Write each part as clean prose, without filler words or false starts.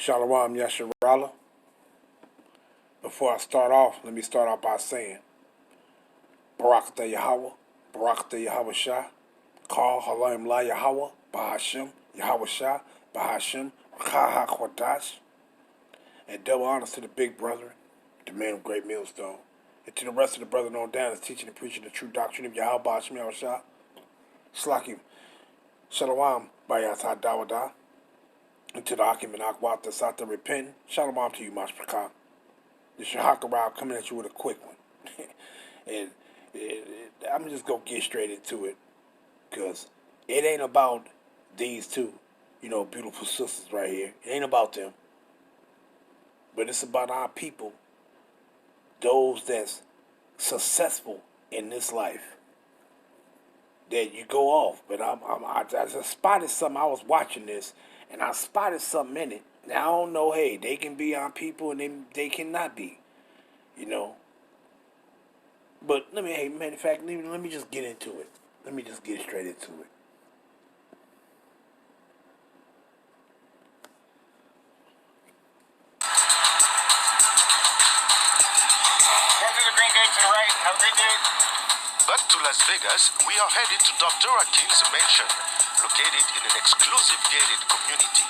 Shalom Yasharala. Before I start off, let me start off by saying Barakatah Yahweh, Barakatah Yahweh Shah, Call Halayim La Yahweh, Bahashim, Yahweh Shah, Bahashim, Rakha HaKwadash, and double honors to the big brother, the man of great millstone, and to the rest of the brethren on down that's teaching and preaching the true doctrine of Yahweh Bahashim Yahweh Shah. Slakim, Shalom, Bayat Dawada, and to the Akim and Akwat that's out there repenting. Shalom to you, Mashpakah. This is Hakarao coming at you with a quick one. and I'm just going to get straight into it. Because it ain't about these two, beautiful sisters right here. It ain't about them. But it's about our people. Those that's successful in this life. That you go off. But I just spotted something. I was watching this. And I spotted something in it. Now, I don't know, hey, they can be our people and they cannot be, But matter of fact, let me just get into it. Let me just get straight into it. Going through the green gate to the right. Have a great day. Back to Las Vegas, we are headed to Dr. Akin's mansion, located in an exclusive gated community.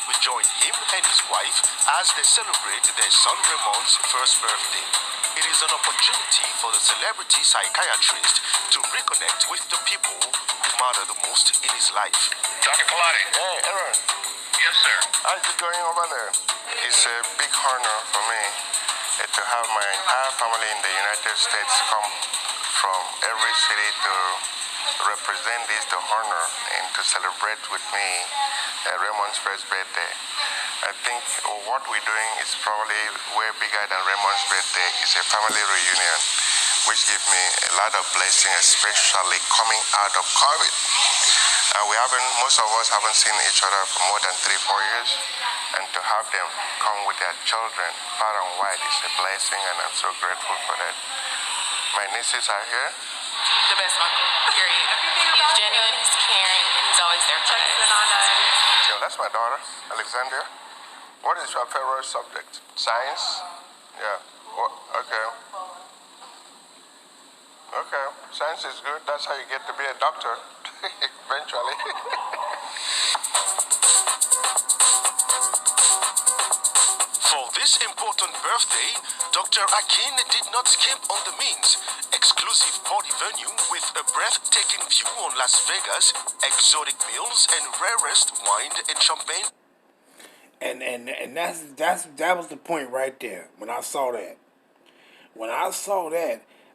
We join him and his wife as they celebrate their son Ramon's first birthday. It is an opportunity for the celebrity psychiatrist to reconnect with the people who matter the most in his life. Dr. Pilati. Hey, Aaron. Yes, sir. How's it going over there? It's a big honor for me to have my entire family in the United States come from every city to represent this to honor and to celebrate with me Raymond's first birthday. I think what we're doing is probably way bigger than Raymond's birthday. It's a family reunion, which gives me a lot of blessing, especially coming out of COVID. Most of us haven't seen each other for more than 3-4 years, and to have them come with their children far and wide is a blessing, and I'm so grateful for that. My nieces are here. The best uncle, period. He's genuine, he's caring, and he's always there for us. Yeah, that's my daughter, Alexandria. What is your favorite subject? Science? Yeah. Okay. Okay. Science is good. That's how you get to be a doctor. Eventually. For this important birthday, Dr. Akin did not skimp on the means. Exclusive party venue with a breathtaking view on Las Vegas, exotic meals, and rarest wine and champagne. And that was the point right there. When I saw that,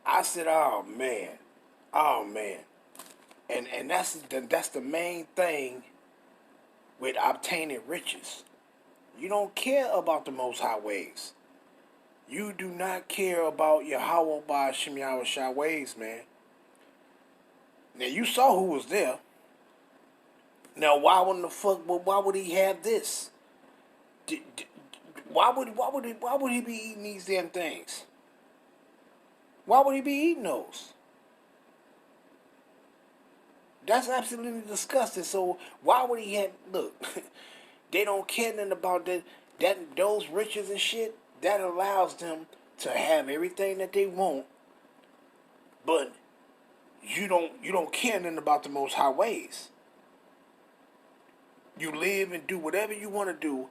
I said, "Oh man, and that's the main thing with obtaining riches. You don't care about the Most High ways. You do not care about Yahweh Bahashim Yahweh Shah ways, man. Now you saw who was there. Now why would he have this? Why would he be eating these damn things? Why would he be eating those? That's absolutely disgusting. So why would he have? Look, they don't care nothing about those riches and shit. That allows them to have everything that they want, but you don't care nothing about the Most High ways. You live and do whatever you want to do.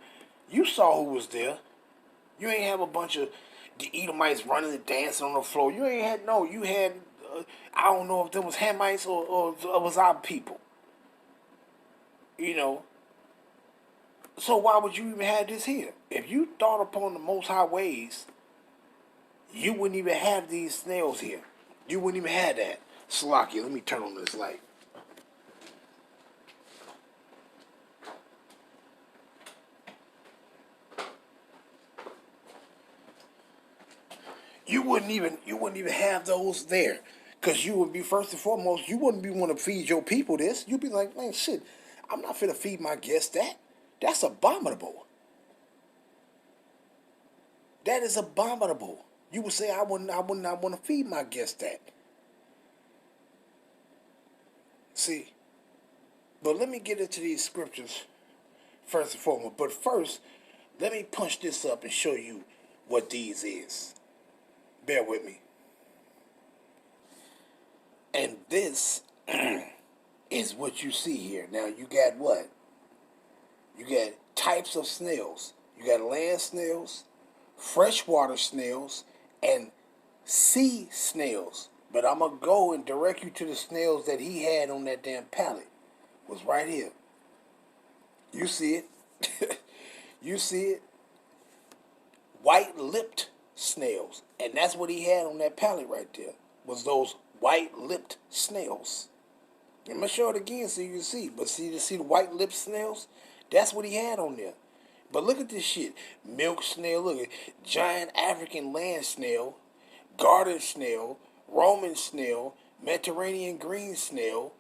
You saw who was there. You ain't have a bunch of the Edomites running and dancing on the floor. You ain't had You had I don't know if there was Hamites or it was our people. So why would you even have this here? If you thought upon the Most High ways, you wouldn't even have these snails here. You wouldn't even have that. Salakia, let me turn on this light. You wouldn't even have those there. Because you would be, first and foremost, you wouldn't be want to feed your people this. You'd be like, man, shit, I'm not finna feed my guests that. That's abominable. That is abominable. You would say, I would not want to feed my guests that. See, but let me get into these scriptures first and foremost. But first, Let me punch this up and show you what these is. Bear with me. And this is what you see here. Now you got what? You got types of snails. You got land snails, freshwater snails, and sea snails. But I'm going to go and direct you to the snails that he had on that damn pallet. Was right here. You see it. You see it. White-lipped snails. And that's what he had on that pallet right there. Was those white-lipped snails. I'm going to show it again so you can see. But see the white-lipped snails? That's what he had on there. But look at this shit. Milk snail, look at giant African land snail, garden snail, Roman snail, Mediterranean green snail,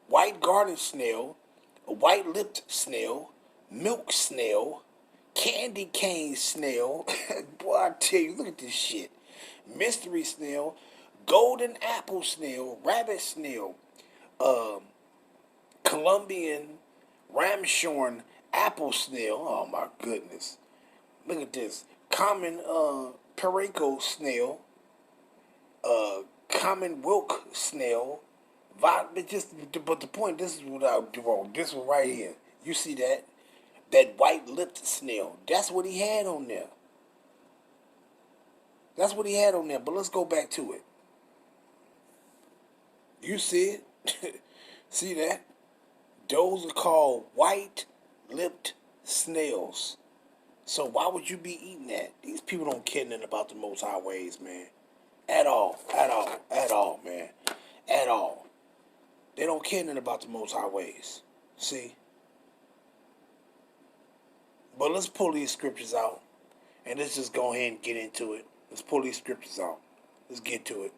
white garden snail, white-lipped snail, milk snail, candy cane snail. Boy, I tell you, look at this shit. Mystery snail, golden apple snail, rabbit snail, Colombian ramshorn apple snail. Oh my goodness. Look at this. Common perico snail, common wilk snail. But the point, this is what I do wrong. This one right here. You see that? That white-lipped snail. That's what he had on there. That's what he had on there. But let's go back to it. You see it? See that? Those are called white-lipped snails. So why would you be eating that? These people don't care nothing about the Most High ways, man. At all, man. At all. They don't care nothing about the Most High ways. See? But let's pull these scriptures out. And let's just go ahead and get into it. Let's pull these scriptures out. Let's get to it.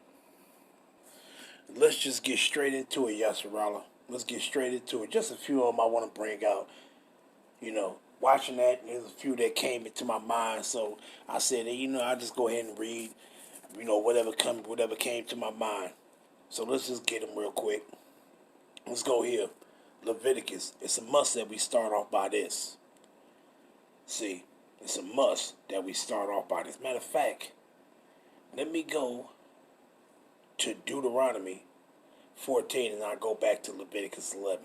Let's just get straight into it, Yasserala. Let's get straight into it. Just a few of them I want to bring out. You know, watching that, there's a few that came into my mind. So I said, I'll just go ahead and read, whatever came to my mind. So let's just get them real quick. Let's go here. Leviticus. It's a must that we start off by this. See, it's a must that we start off by this. Matter of fact, let me go to Deuteronomy 14 and I'll go back to Leviticus 11.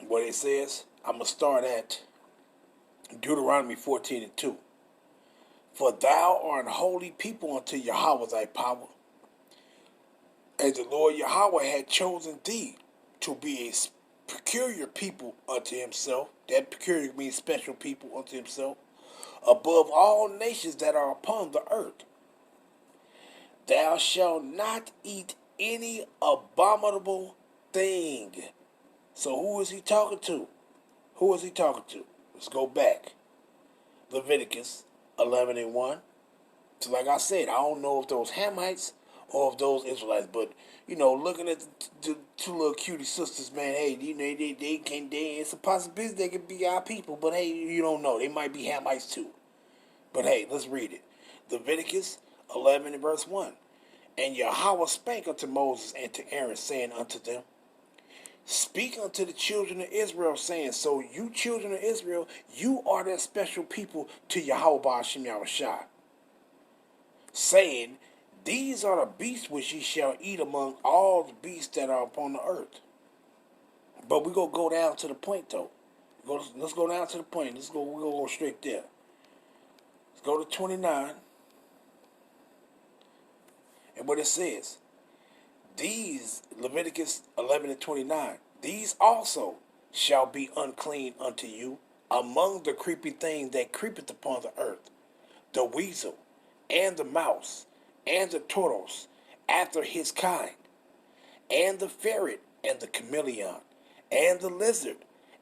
What it says, I'm going to start at Deuteronomy 14 and 2. For thou art an holy people unto Yahweh thy power, as the Lord Yahweh had chosen thee to be a peculiar people unto himself. That peculiar means special people unto himself, above all nations that are upon the earth. Thou shalt not eat any abominable thing. So who is he talking to? Who is he talking to? Let's go back. Leviticus 11 and 1. So like I said, I don't know if those Hamites or if those Israelites, but, looking at the two little cutie sisters, man, hey, it's a possibility they could be our people, but hey, you don't know. They might be Hamites too. But hey, let's read it. Leviticus 11 and verse 1. And Yahweh spake unto Moses and to Aaron, saying unto them, speak unto the children of Israel, saying, so you children of Israel, you are that special people to Yahweh Ba'ashem Yahushua, saying, these are the beasts which ye shall eat among all the beasts that are upon the earth. But we're going to go down to the point, though. Let's go down to the point. We're going to go straight there. Let's go to 29. And what it says, these, Leviticus 11 and 29, these also shall be unclean unto you among the creepy thing that creepeth upon the earth, the weasel, and the mouse, and the tortoise, after his kind, and the ferret, and the chameleon, and the lizard,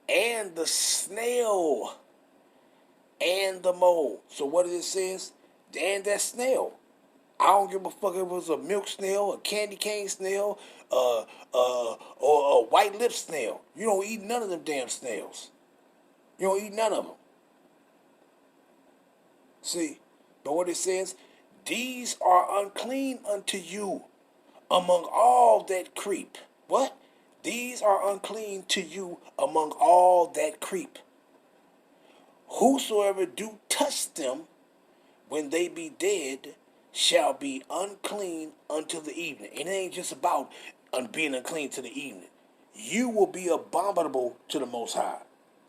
and the snail, and the mole. So what it says, and that snail. I don't give a fuck if it was a milk snail, a candy cane snail, or a white lip snail. You don't eat none of them damn snails. You don't eat none of them. See, but what it says, these are unclean unto you among all that creep. What? These are unclean to you among all that creep. whosoever do touch them when they be dead shall be unclean until the evening. And it ain't just about being unclean to the evening. You will be abominable to the Most High.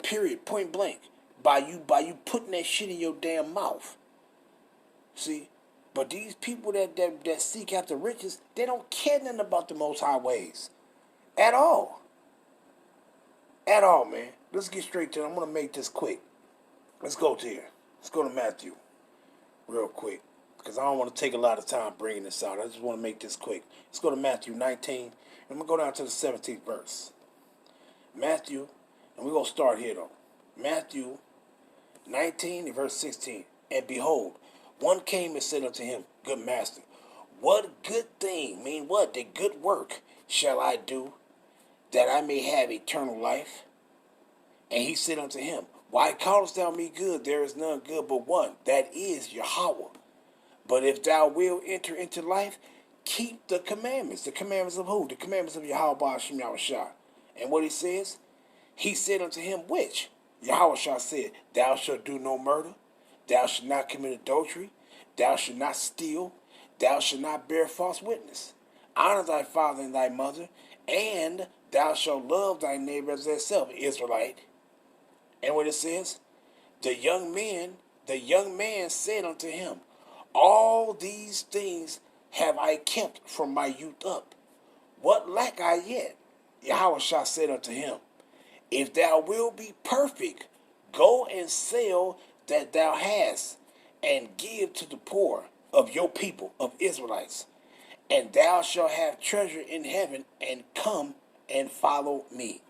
Period. Point blank. By you putting that shit in your damn mouth. See? But these people that seek after riches, they don't care nothing about the Most High ways. At all. At all, man. Let's get straight to it. I'm going to make this quick. Let's go to here. Let's go to Matthew real quick. Because I don't want to take a lot of time bringing this out. I just want to make this quick. Let's go to Matthew 19. And I'm going to go down to the 17th verse. Matthew, and we're going to start here though. Matthew 19 and verse 16. And behold, one came and said unto him, Good master, what good thing, the good work shall I do, that I may have eternal life? And he said unto him, Why callest thou me good? There is none good but one, that is Yahweh. But if thou wilt enter into life, keep the commandments. The commandments of who? The commandments of Yahweh Ba'ashem Yahushua. And what he says? He said unto him, which? Yahushua said, Thou shalt do no murder. Thou shalt not commit adultery. Thou shalt not steal. Thou shalt not bear false witness. Honor thy father and thy mother. And thou shalt love thy neighbor as thyself, Israelite. And what it says? The young man said unto him, All these things have I kept from my youth up. What lack I yet? Yahushua said unto him, If thou wilt be perfect, go and sell that thou hast, and give to the poor of your people, of Israelites, and thou shalt have treasure in heaven, and come and follow me.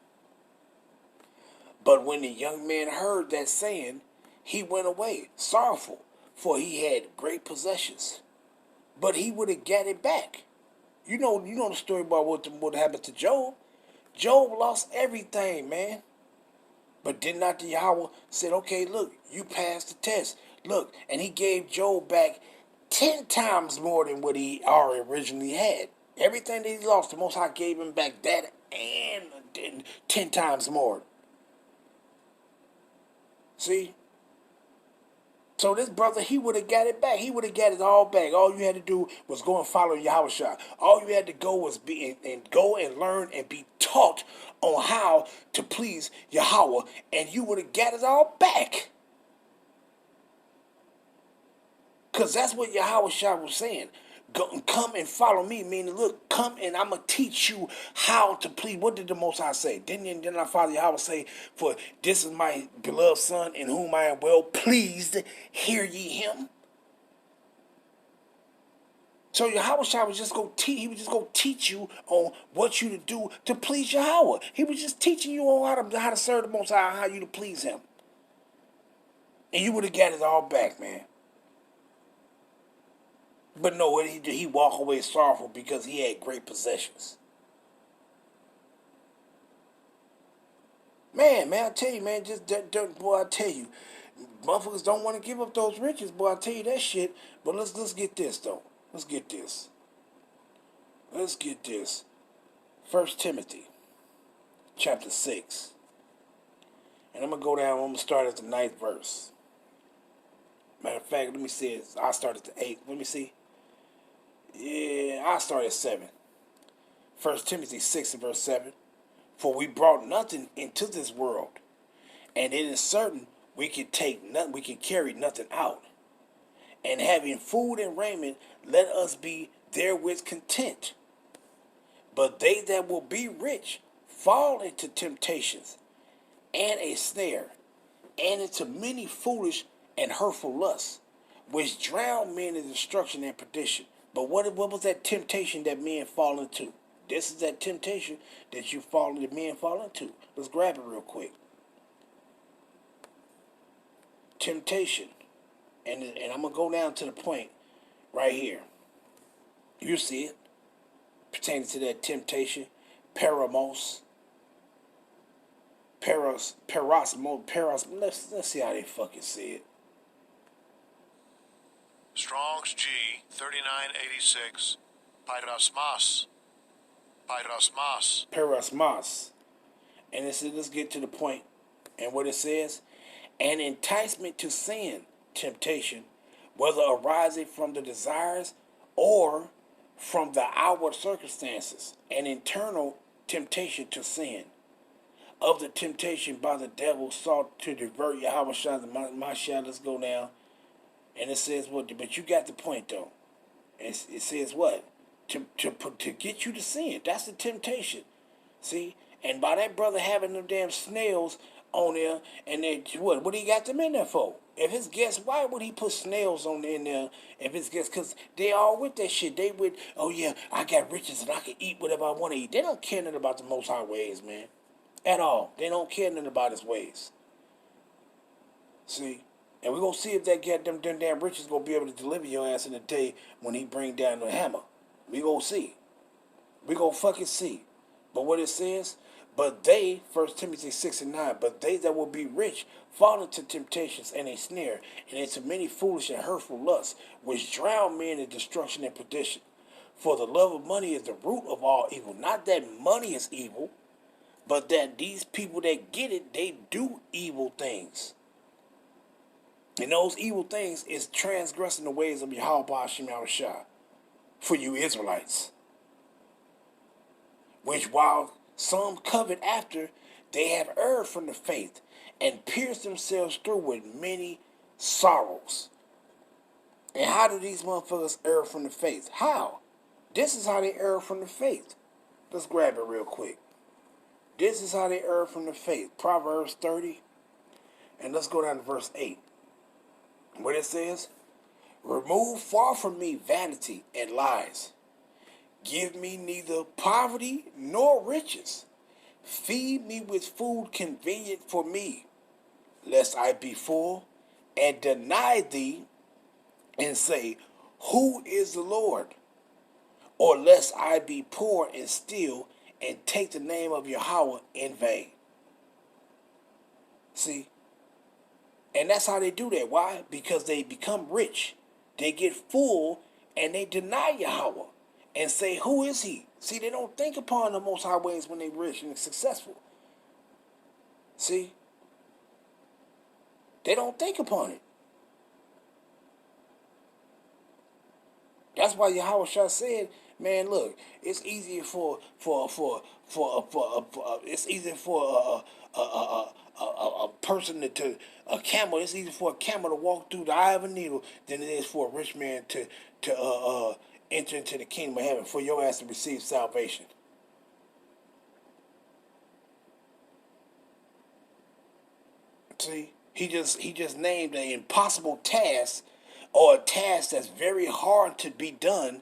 But when the young man heard that saying, he went away sorrowful, for he had great possessions. But he would have got it back. You know the story about what happened to Job. Job lost everything, man. But did not the Yahweh said, okay, look, you passed the test. Look, and he gave Job back 10 times more than what he already originally had. Everything that he lost, the Most High gave him back that and 10 times more. See? So this brother, he would have got it back. He would have got it all back. All you had to do was go and follow Yahushua. All you had to go was go and learn and be taught on how to please Yahweh, and you would have got it all back. Because that's what Yahushua was saying. Go, come and follow me, meaning, look, come and I'm going to teach you how to please. What did the Most High say? Didn't our Father Yahweh say, For this is my beloved Son, in whom I am well pleased, hear ye him? So Yahushua was just going to teach you on what you to do to please Yahweh. He was just teaching you on how to serve the Most High, how you to please him. And you would have got it all back, man. But no, what did he walk away sorrowful because he had great possessions. Man, I tell you, man, boy, I tell you, motherfuckers don't want to give up those riches, boy, I tell you that shit. But let's get this, though. Let's get this. 1 Timothy, chapter 6. And I'm going to go down, I'm going to start at the 9th verse. Matter of fact, let me see it. I start at the 8th. Let me see. Yeah, I start at 7. 1 Timothy 6 and verse 7. For we brought nothing into this world, and it is certain we can carry nothing out. And having food and raiment, let us be therewith content. But they that will be rich fall into temptations and a snare, and into many foolish and hurtful lusts, which drown men in destruction and perdition. But what was that temptation that men fall into? This is that temptation that men fall into. Let's grab it real quick. Temptation. And I'm going to go down to the point right here. You see it. Pertaining to that temptation. Paramos. Let's see how they fucking say it. Strong's G 3986. Pyrasmas. Parasmas. And let's get to the point. And what it says, An enticement to sin, temptation, whether arising from the desires or from the outward circumstances, an internal temptation to sin. Of the temptation by the devil sought to divert Yahweh Shai, my Shai, let's go now. And it says what? But you got the point though. It says what? To get you to sin. That's the temptation. See? And by that brother having them damn snails on there, and they what he got them in there for? If his guests, why would he put snails on in there? If his guests, because they all with that shit. They with, oh yeah, I got riches and I can eat whatever I want to eat. They don't care nothing about the Most High ways, man, at all. They don't care nothing about His ways. See, and we're gonna see if that get them damn riches gonna be able to deliver your ass in the day when He bring down the hammer. We gonna see. We gonna fucking see. But what it says, but they, 1 Timothy 6:9, but they that will be rich fall into temptations and a snare, and into many foolish and hurtful lusts, which drown men in destruction and perdition. For the love of money is the root of all evil. Not that money is evil, but that these people that get it, they do evil things. And those evil things is transgressing the ways of Yahweh Ba'ashim Yahushua for you Israelites. Which while some covet after, they have erred from the faith and pierced themselves through with many sorrows. And how do these motherfuckers err from the faith? How? This is how they err from the faith. Let's grab it real quick. This is how they err from the faith. Proverbs 30. And let's go down to verse 8. What it says? Remove far from me vanity and lies. Give me neither poverty nor riches. Feed me with food convenient for me, lest I be full and deny thee and say, who is the Lord? Or lest I be poor and steal and take the name of Yahweh in vain. See? And that's how they do that. Why? Because they become rich. They get full and they deny Yahweh and say, who is He? See, they don't think upon the Most High ways when they're rich and successful. See? They don't think upon it. That's why Yahweh Shah said, man, look, it's easier for a person to a camel. It's easier for a camel to walk through the eye of a needle than it is for a rich man to enter into the kingdom of heaven, for your ass to receive salvation. See, he just named an impossible task, or a task that's very hard to be done,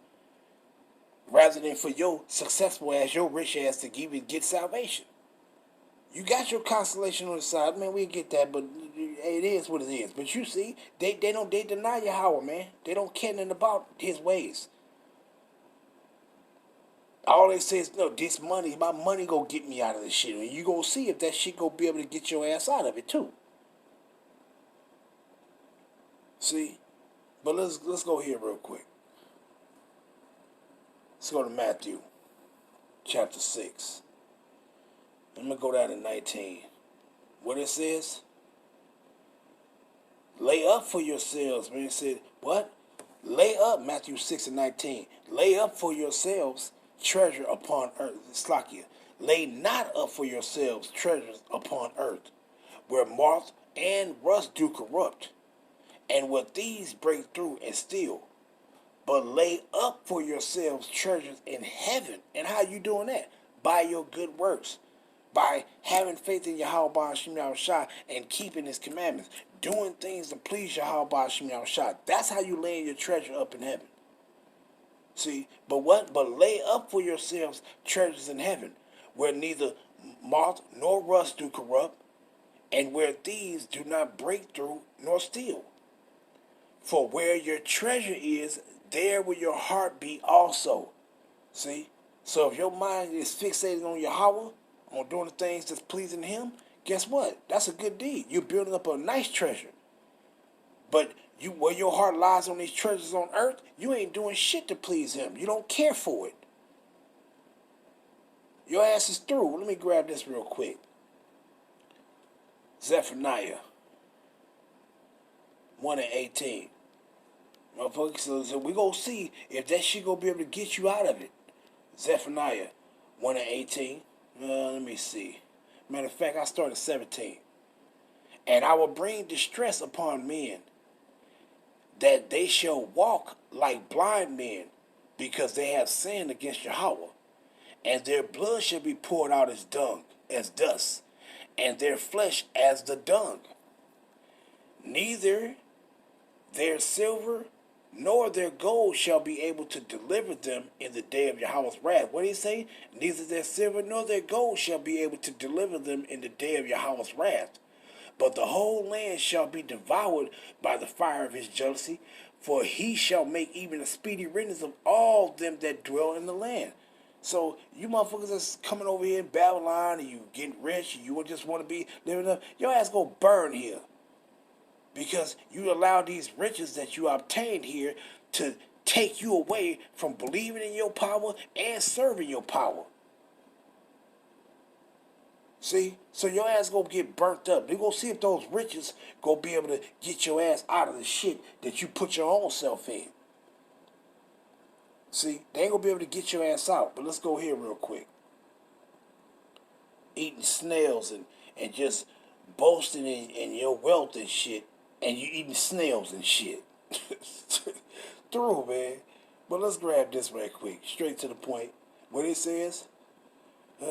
rather than for your successful ass, your rich ass to even get salvation. You got your consolation on the side, man. We get that, but it is what it is. But you see, they deny Yahweh, man. They don't care nothing about His ways. All they say is, no, this money, my money go get me out of this shit. And you gonna see if that shit gonna be able to get your ass out of it too. See? But let's go here real quick. Let's go to Matthew chapter 6. I'm gonna go down to 19. What it says? Lay up for yourselves. Man, it said, what? Lay up, Matthew 6:19. Lay up for yourselves treasure upon earth. Slakia. Lay not up for yourselves treasures upon earth, where moth and rust do corrupt, and where thieves break through and steal. But lay up for yourselves treasures in heaven. And how you doing that? By your good works. By having faith in Yahweh Ba'ashim Yahushua and keeping His commandments. Doing things to please Yahweh Ba'ashim Yahushua. That's how you lay your treasure up in heaven. See, but what? But lay up for yourselves treasures in heaven, where neither moth nor rust do corrupt, and where thieves do not break through nor steal. For where your treasure is, there will your heart be also. See? So if your mind is fixated on Yahweh, on doing the things that's pleasing Him, guess what? That's a good deed. You're building up a nice treasure. But where your heart lies on these treasures on earth, you ain't doing shit to please Him. You don't care for it. Your ass is through. Let me grab this real quick. Zephaniah 1 and 18. Motherfucker, so we gonna see if that shit gonna be able to get you out of it. Zephaniah 1 and 18. Let me see. Matter of fact, I started 17. And I will bring distress upon men, that they shall walk like blind men, because they have sinned against Yahweh. And their blood shall be poured out as dung, as dust, and their flesh as the dung. Neither their silver nor their gold shall be able to deliver them in the day of Yahweh's wrath. What did he say? Neither their silver nor their gold shall be able to deliver them in the day of Yahweh's wrath. But the whole land shall be devoured by the fire of his jealousy, for he shall make even a speedy riddance of all them that dwell in the land. So you motherfuckers that's coming over here in Babylon and you getting rich and you just want to be living up, your ass go burn here. Because you allow these riches that you obtained here to take you away from believing in your power and serving your power. See? So your ass gonna get burnt up. They're gonna see if those riches gonna be able to get your ass out of the shit that you put your own self in. See? They ain't gonna be able to get your ass out. But let's go here real quick. Eating snails and just boasting in your wealth and shit. And you eating snails and shit. Through, man. But let's grab this right quick. Straight to the point. What it says? You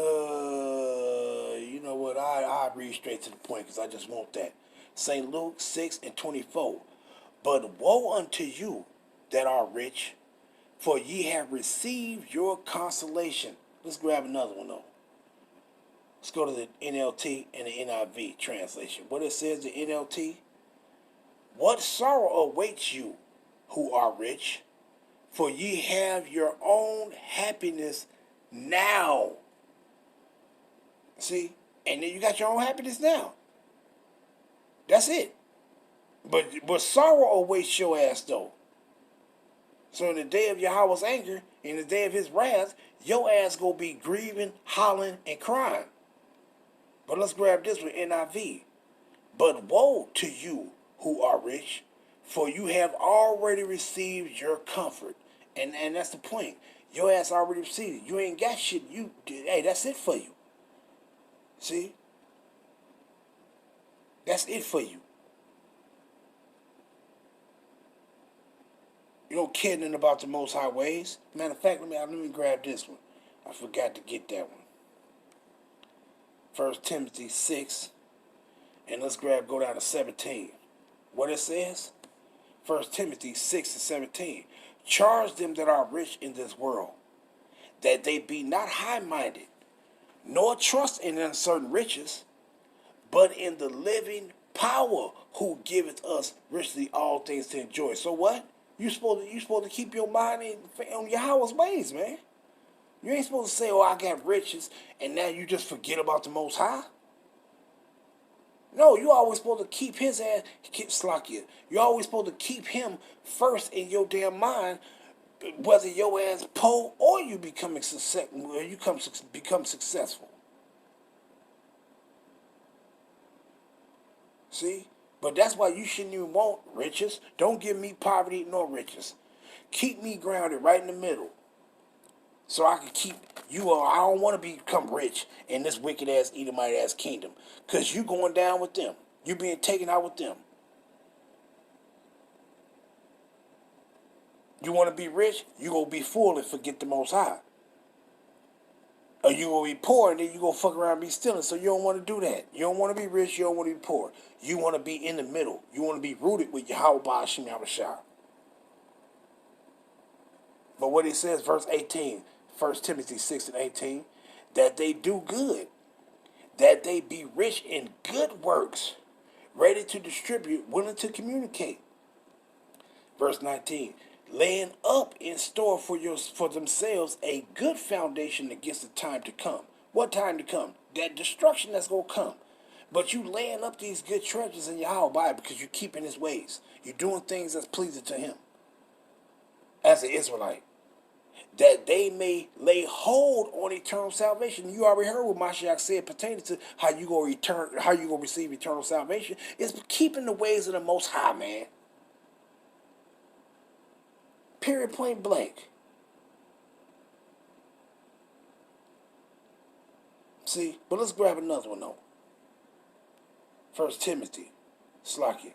know what? I read straight to the point because I just want that. St. Luke 6 and 24. But woe unto you that are rich, for ye have received your consolation. Let's grab another one though. Let's go to the NLT and the NIV translation. What it says, the NLT? What sorrow awaits you who are rich, for ye have your own happiness now. See? And then you got your own happiness now. That's it. But sorrow awaits your ass though. So in the day of Yahweh's anger, in the day of his wrath, your ass gonna be grieving, hollering, and crying. But let's grab this with NIV. But woe to you who are rich, for you have already received your comfort. And that's the point. Your ass already received it. You ain't got shit. Hey, that's it for you. See? That's it for you. You don't care nothing about the Most High ways. Matter of fact, let me grab this one. I forgot to get that one. 1 Timothy 6. And let's go down to 17. What it says? 1 Timothy 6 and 17. Charge them that are rich in this world, that they be not high-minded, nor trust in uncertain riches, but in the living power who giveth us richly all things to enjoy. So what? You supposed to keep your mind on Yahweh's ways, man. You ain't supposed to say, oh, I got riches, and now you just forget about the Most High. No, you always supposed to keep his ass, you always supposed to keep him first in your damn mind, whether your ass poor or you become successful. See? But that's why you shouldn't even want riches. Don't give me poverty nor riches. Keep me grounded right in the middle. So I can keep you. I don't want to become rich in this wicked ass Edomite ass kingdom. Because you going down with them. You being taken out with them. You want to be rich? You going to be full and forget the Most High. Or you going to be poor and then you going to fuck around and be stealing. So you don't want to do that. You don't want to be rich. You don't want to be poor. You want to be in the middle. You want to be rooted with Yahweh Ba'ashim Yahushua. But what he says, verse 18, 1 Timothy 6 and 18, that they do good, that they be rich in good works, ready to distribute, willing to communicate. Verse 19, laying up in store for themselves a good foundation against the time to come. What time to come? That destruction that's going to come. But you laying up these good treasures in Yahweh Bible because you're keeping his ways. You're doing things that's pleasing to him as an Israelite. That they may lay hold on eternal salvation. You already heard what Mashiach said pertaining to how you gonna receive eternal salvation. It's keeping the ways of the Most High, man. Period, point blank. See, but let's grab another one though. 1 Timothy. Slakia.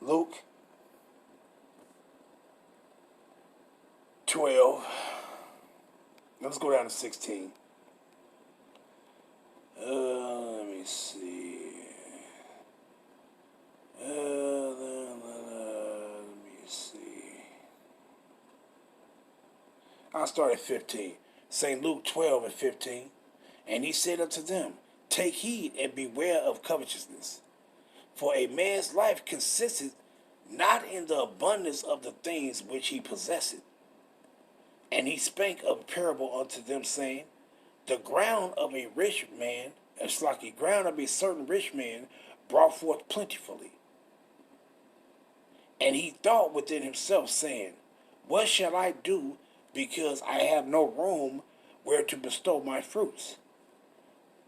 Luke 12. Let's go down to 16. Let me see. I'll start at 15. St. Luke 12 and 15. And he said unto them, take heed and beware of covetousness. For a man's life consisteth not in the abundance of the things which he possesseth. And he spake a parable unto them, saying, the ground of a rich man, ground of a certain rich man, brought forth plentifully. And he thought within himself, saying, what shall I do, because I have no room where to bestow my fruits?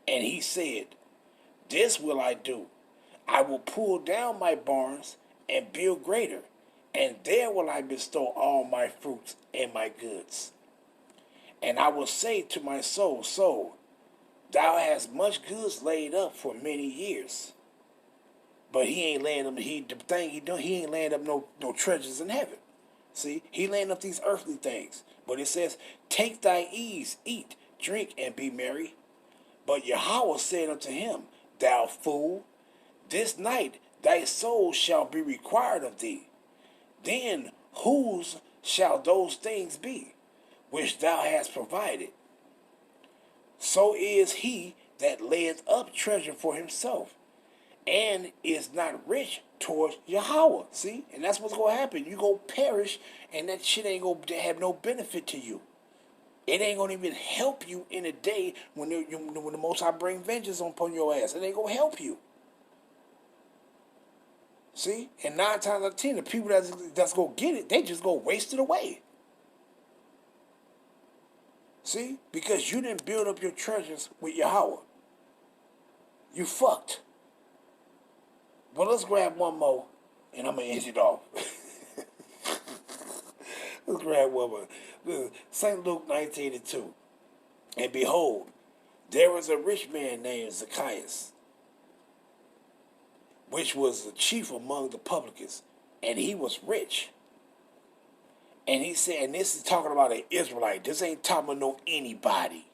And he said, this will I do. I will pull down my barns and build greater, and there will I bestow all my fruits and my goods. And I will say to my soul, soul, thou hast much goods laid up for many years. But he ain't laying up, he ain't laying up no treasures in heaven. See, he laying up these earthly things. But it says, take thy ease, eat, drink, and be merry. But Yahweh said unto him, thou fool, this night thy soul shall be required of thee. Then whose shall those things be, which thou hast provided? So is he that layeth up treasure for himself, and is not rich towards Yahweh. See? And that's what's going to happen. You go perish, and that shit ain't going to have no benefit to you. It ain't going to even help you in a day when the Most High bring vengeance upon your ass. It ain't going to help you. See? And 9 times out of 10, the people that's going to get it, they just go waste it away. See? Because you didn't build up your treasures with Yahweh. You fucked. Well, let's grab one more, and I'm going to end it off. Let's grab one more. St. Luke 19:2. And behold, there was a rich man named Zacchaeus, which was the chief among the publicans, and he was rich. And he said, and this is talking about an Israelite. This ain't talking about no anybody.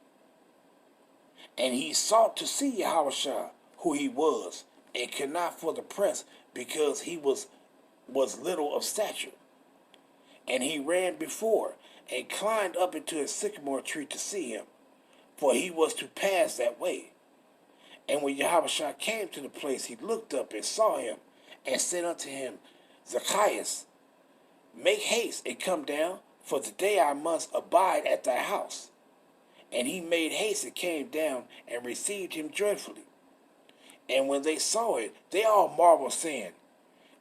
And he sought to see Yahushua, who he was, and could not for the press, because he was little of stature. And he ran before, and climbed up into a sycamore tree to see him, for he was to pass that way. And when Yahushua came to the place, he looked up and saw him, and said unto him, Zacchaeus, make haste and come down, for today I must abide at thy house. And he made haste and came down, and received him joyfully. And when they saw it, they all marveled, saying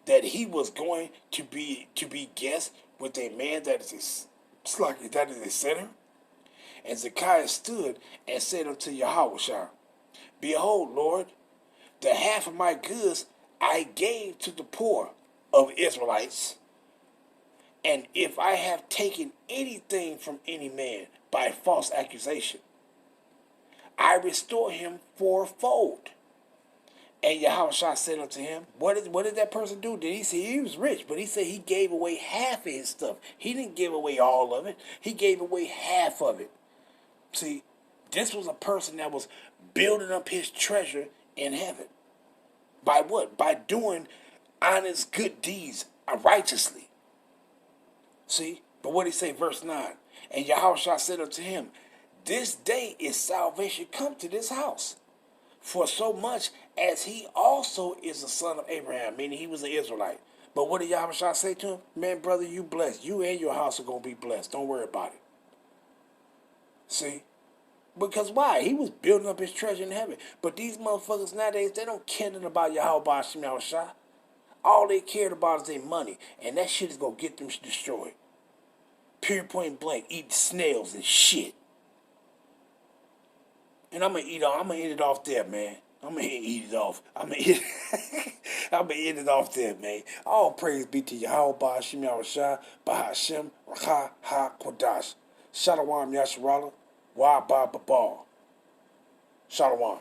that he was going to be guest with a man that is a sinner. And Zacchaeus stood and said unto Yahushua, behold, Lord, the half of my goods I gave to the poor of Israelites. And if I have taken anything from any man by false accusation, I restore him fourfold. And Yahushua said unto him, what did that person do? Did he say he was rich? But he said he gave away half of his stuff. He didn't give away all of it. He gave away half of it. See, this was a person that was building up his treasure in heaven. By what? By doing honest, good deeds righteously. See? But what did he say? Verse 9. And Yahushua said unto him, this day is salvation come to this house. For so much as he also is a son of Abraham, meaning he was an Israelite. But what did Yahushua say to him? Man, brother, you blessed. You and your house are going to be blessed. Don't worry about it. See? Because why? He was building up his treasure in heaven. But these motherfuckers nowadays, they don't care nothing about Yahweh Hashem Yahushua. All they cared about is their money. And that shit is going to get them destroyed. Period, point blank. Eating snails and shit. And I'm gonna end it off there, man. I'm gonna eat it off. I'm gonna eat it off there, man. All praise be to Yahweh, Bahashim Yahushua, Bahashim, Rakha, Ha, Kodash. Shalom, Yasharala, Wa, Ba, Ba, Ba. Shalom.